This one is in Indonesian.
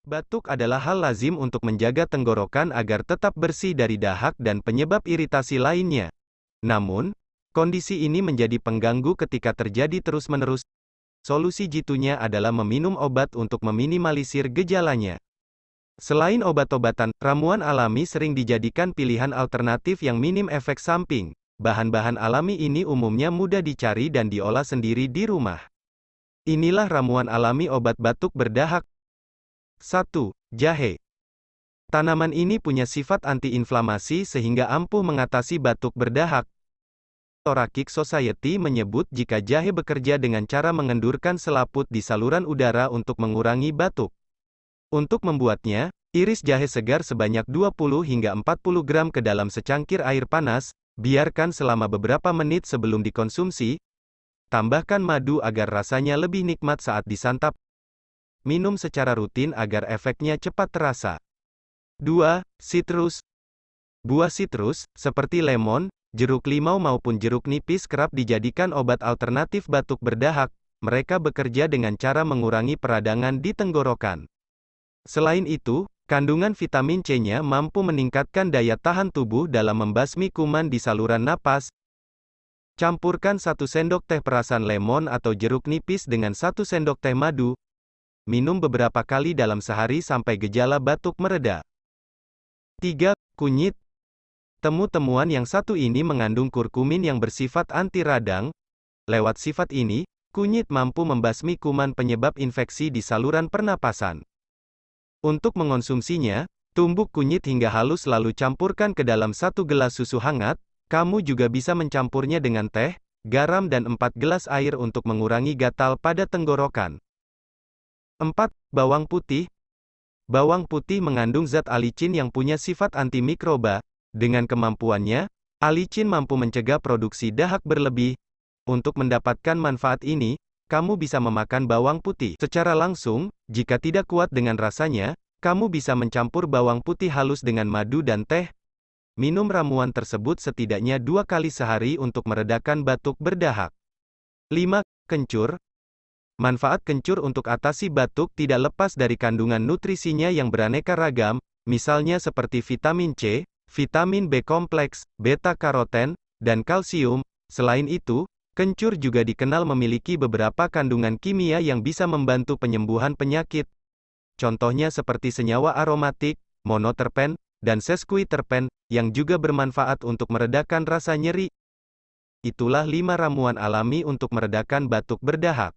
Batuk adalah hal lazim untuk menjaga tenggorokan agar tetap bersih dari dahak dan penyebab iritasi lainnya. Namun, kondisi ini menjadi pengganggu ketika terjadi terus-menerus. Solusi jitunya adalah meminum obat untuk meminimalisir gejalanya. Selain obat-obatan, ramuan alami sering dijadikan pilihan alternatif yang minim efek samping. Bahan-bahan alami ini umumnya mudah dicari dan diolah sendiri di rumah. Inilah ramuan alami obat batuk berdahak. 1. Jahe. Tanaman ini punya sifat antiinflamasi sehingga ampuh mengatasi batuk berdahak. Thoracic Society menyebut jika jahe bekerja dengan cara mengendurkan selaput di saluran udara untuk mengurangi batuk. Untuk membuatnya, iris jahe segar sebanyak 20 hingga 40 gram ke dalam secangkir air panas, biarkan selama beberapa menit sebelum dikonsumsi. Tambahkan madu agar rasanya lebih nikmat saat disantap. Minum secara rutin agar efeknya cepat terasa. 2. Sitrus. Buah sitrus, seperti lemon, jeruk limau maupun jeruk nipis kerap dijadikan obat alternatif batuk berdahak. Mereka bekerja dengan cara mengurangi peradangan di tenggorokan. Selain itu, kandungan vitamin C-nya mampu meningkatkan daya tahan tubuh dalam membasmi kuman di saluran napas. Campurkan 1 sendok teh perasan lemon atau jeruk nipis dengan 1 sendok teh madu. Minum beberapa kali dalam sehari sampai gejala batuk mereda. 3. Kunyit. Temuan yang satu ini mengandung kurkumin yang bersifat anti radang. Lewat sifat ini, kunyit mampu membasmi kuman penyebab infeksi di saluran pernapasan. Untuk mengonsumsinya, tumbuk kunyit hingga halus lalu campurkan ke dalam 1 gelas susu hangat. Kamu juga bisa mencampurnya dengan teh, garam dan 4 gelas air untuk mengurangi gatal pada tenggorokan. 4. Bawang putih. Bawang putih mengandung zat alicin yang punya sifat antimikroba. Dengan kemampuannya, alicin mampu mencegah produksi dahak berlebih. Untuk mendapatkan manfaat ini, kamu bisa memakan bawang putih secara langsung. Jika tidak kuat dengan rasanya, kamu bisa mencampur bawang putih halus dengan madu dan teh. Minum ramuan tersebut setidaknya 2 kali sehari untuk meredakan batuk berdahak. 5. Kencur. Manfaat kencur untuk atasi batuk tidak lepas dari kandungan nutrisinya yang beraneka ragam, misalnya seperti vitamin C, vitamin B kompleks, beta-karoten, dan kalsium. Selain itu, kencur juga dikenal memiliki beberapa kandungan kimia yang bisa membantu penyembuhan penyakit. Contohnya seperti senyawa aromatik, monoterpen, dan sesquiterpen, yang juga bermanfaat untuk meredakan rasa nyeri. Itulah 5 ramuan alami untuk meredakan batuk berdahak.